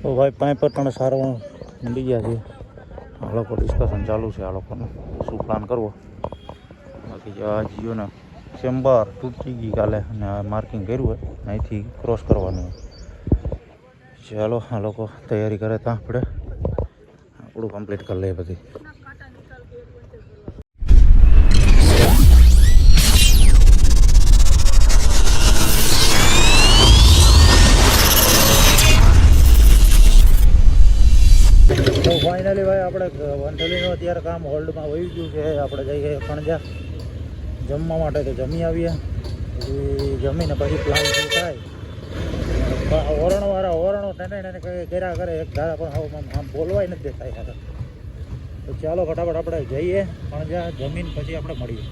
તો ભાઈ પાંચ પર ત્રણ સારવાર મંડી ગયા છે. આ લોકો ડિસ્કશન ચાલુ છે આ લોકોનું શું પ્લાન કરવો. બાકી આ જીઓ ને ચેમ્બર તૂટી ગઈ કાલે અને માર્કિંગ કર્યું હોય અહીંથી ક્રોસ કરવાનું. ચાલો આ લોકો તૈયારી કરે ત્યાં આપણે આપણું કમ્પ્લીટ કરી લઈએ બધી. તો ફાઇનલી ભાઈ આપણે વંથલીનું અત્યારે કામ હોલ્ડમાં વહી ગયું છે. આપણે જઈએ પણજા જમવા માટે, તો જમી આવીએ. પછી જમીને પછી પ્લાન શું થાય. ઓરણો ટેને કર્યા કરે એક ધારા પણ આમ બોલવાય નથી દેતા યાર. તો ચાલો ફટાફટ આપણે જઈએ પણજા, જમીન પછી આપણે મળીએ.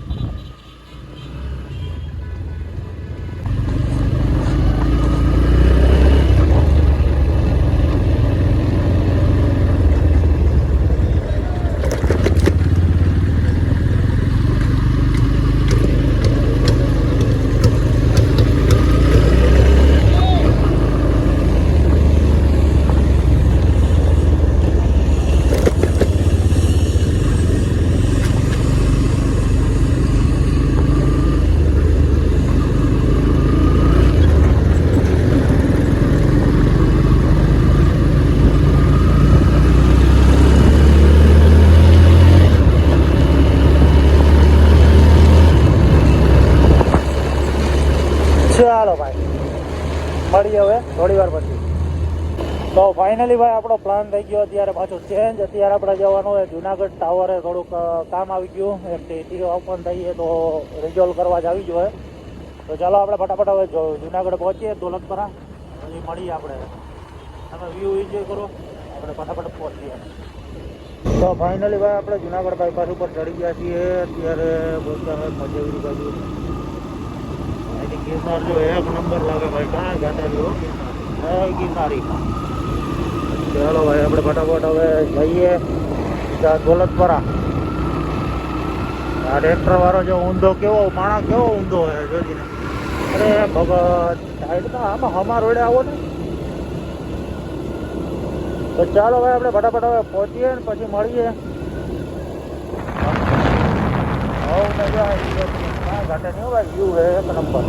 ચાલો ભાઈ મળીએ હવે થોડી વાર પછી. તો ફાઇનલી ભાઈ આપણો પ્લાન થઈ ગયો અત્યારે પાછો ચેન્જ. અત્યારે આપણે જવાનું હોય જુનાગઢ ટાવરે, થોડુંક કામ આવી ગયું. એક ટીટીઓ ઓપન થઈએ તો રિઝોલ્વ કરવા જ આવી ગયો હોય. તો ચાલો આપણે ફટાફટ હવે જુનાગઢ પહોંચીએ દોલતપરા, પછી મળીએ આપણે. તમે વ્યૂ એન્જોય કરો, આપણે ફટાફટ પહોંચીએ. તો ફાઇનલી ભાઈ આપણે જુનાગઢ બાયપાસ ઉપર ચડી ગયા છીએ. અત્યારે પહોંચ્યા હોય મજેવરી બાજુ. ગિરનાર જો એક નંબર લાગે ભાઈ, કાં ગાતા જો ગિરનારી. ચાલો ભાઈ આપણે ફટાફટ હવે જઈએ દોલતપરા. આ ટ્રેક્ટર વાળો જો ઊંધો કેવો માણસ કેવો ઊંધો હોય જોજીને. અરે ભગત સાઈડમાં આમાં હમા રોડે આવો ને. તો ચાલો ભાઈ આપણે ફટાફટ હવે પહોંચીએ ને પછી મળીએ. ઘાટે નહીં ભાઈ, વ્યૂ હે એક નંબર.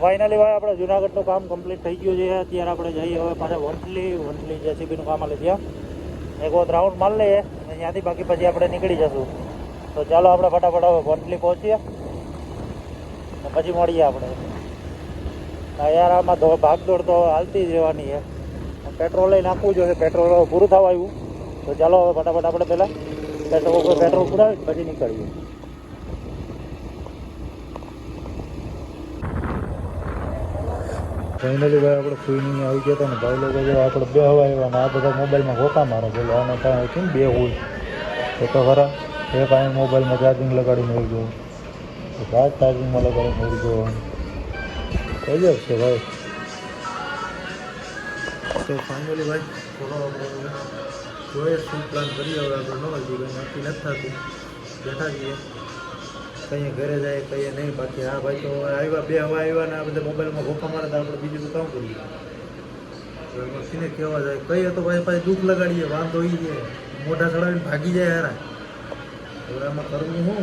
ફાઇનલી ભાઈ આપણે જુનાગઢનું કામ કમ્પ્લીટ થઈ ગયું છે. અત્યારે આપણે જઈએ હવે પાછા વંથલી જેસીબીનું કામ આલે ત્યાં એક વખત રાઉન્ડ મારી લઈએ અને ત્યાંથી બાકી પછી આપણે નીકળી જશું. તો ચાલો આપણે ફટાફટ હવે વંથલી પહોંચીએ અને પછી મળીએ આપણે. યાર આમાં ભાગદોડ તો હાલતી જ રહેવાની છે. પેટ્રોલ લઈ નાખવું જોઈએ, પેટ્રોલ પૂરું થવા આવ્યું. તો ચાલો હવે ફટાફટ આપણે પહેલાં પેટ્રોલ પુરાવી પછી નીકળીએ. ફાઇનલી ભાઈ આપણે સુઈની આવી ગયા હતા ને ભાઈ લોકો જો આપણે બે હવા આવ્યા ને આ બધા મોબાઈલમાં ગોતા મારો બોલો. આને ત્યાં છે ને બે હોય તો ખરા. એક અહીં મોબાઈલમાં ચાર્જિંગ લગાડીને આવી ગયો, તો ફાસ્ટ ચાર્જિંગમાં લગાડીને આવી ગયો. ગજબ છે ભાઈ. તો ફાઇનલી ભાઈ ચલો આપણે જોઈએ શું પ્લાન કરીએ. હવે આપણે નોર્મલી કંઈ નક્કી નથી થતું, બેઠા છીએ. કંઈ ઘરે જાય કંઈ નહીં. બાકી આ ભાઈ તો આવ્યા બે હવા આવ્યા ને આ બધા મોબાઈલમાં ગોપા મારે તો આપણે બીજું કામ કરીએ. મશીને કહેવા જાય કહીએ તો ભાઈ પાછી દુઃખ લગાડીએ, વાંધો એ છે મોઢા ચડાવીને ભાગી જાય યાર. હવે આમાં કરવું શું?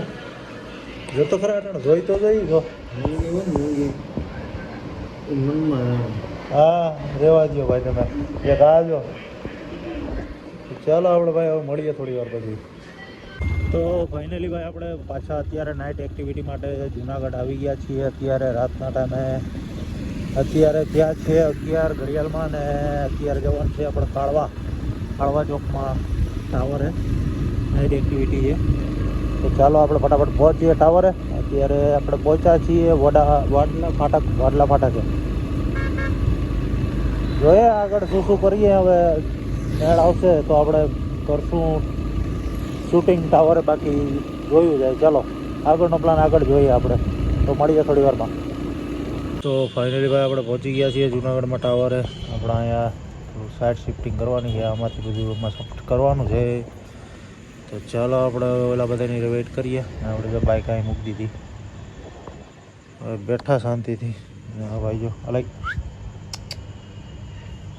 જો તો ખરા અટાણે જોઈ તો જઈ જો મનમાં. હા રેવા દો ભાઈ તમે એક આવજો. ચાલો આપણે ભાઈ હવે મળીએ થોડી વાર પછી. તો ફાઇનલી ભાઈ આપણે પાછા અત્યારે નાઇટ એક્ટિવિટી માટે જુનાગઢ આવી ગયા છીએ. અત્યારે રાતના ટાઈમે અત્યારે ત્યાં છે 11 ઘડિયાળમાં ને અત્યારે જવાનું છે આપણે કાળવા ચોકમાં ટાવરે નાઇટ એક્ટિવિટી છે. તો ચાલો આપણે ફટાફટ પહોંચીએ ટાવરે. અત્યારે આપણે પહોંચ્યા છીએ વાડલા ફાટકે. જોઈએ આગળ શું કરીએ. હવે મેળ આવશે તો આપણે કરશું શૂટિંગ ટાવરે, બાકી જોયું જાય. ચાલો આગળનો પ્લાન આગળ જોઈએ આપણે, તો મળીએ થોડી વારમાં. તો ફાઇનલી ભાઈ આપણે પહોંચી ગયા છીએ જુનાગઢમાં ટાવરે. આપણે અહીંયા સાઇડ શિફ્ટિંગ કરવાની છે, આમાંથી બધું એમાં શિફ્ટ કરવાનું છે. તો ચાલો આપણે ઓલા બધાની વેઇટ કરીએ. આપણે જો બાઇક અહીં મૂકી દીધી, હવે બેઠા શાંતિથી. હા ભાઈ જો અલાઈ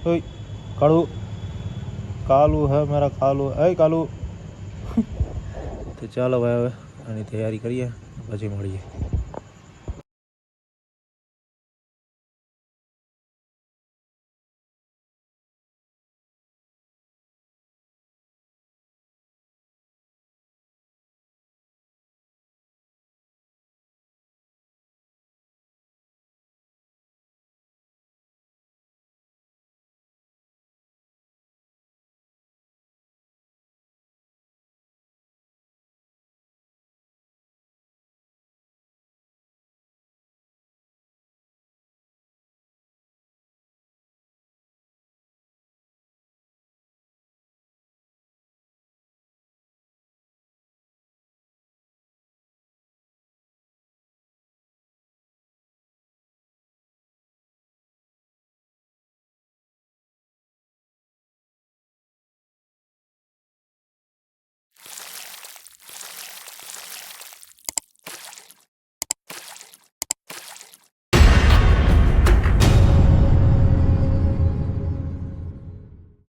ઓય કાળુ, કાલુ હે મેરા કાલુ, એ કાલુ. તો ચાલો ભાઈ હવે આની તૈયારી કરીએ, પછી મળીએ.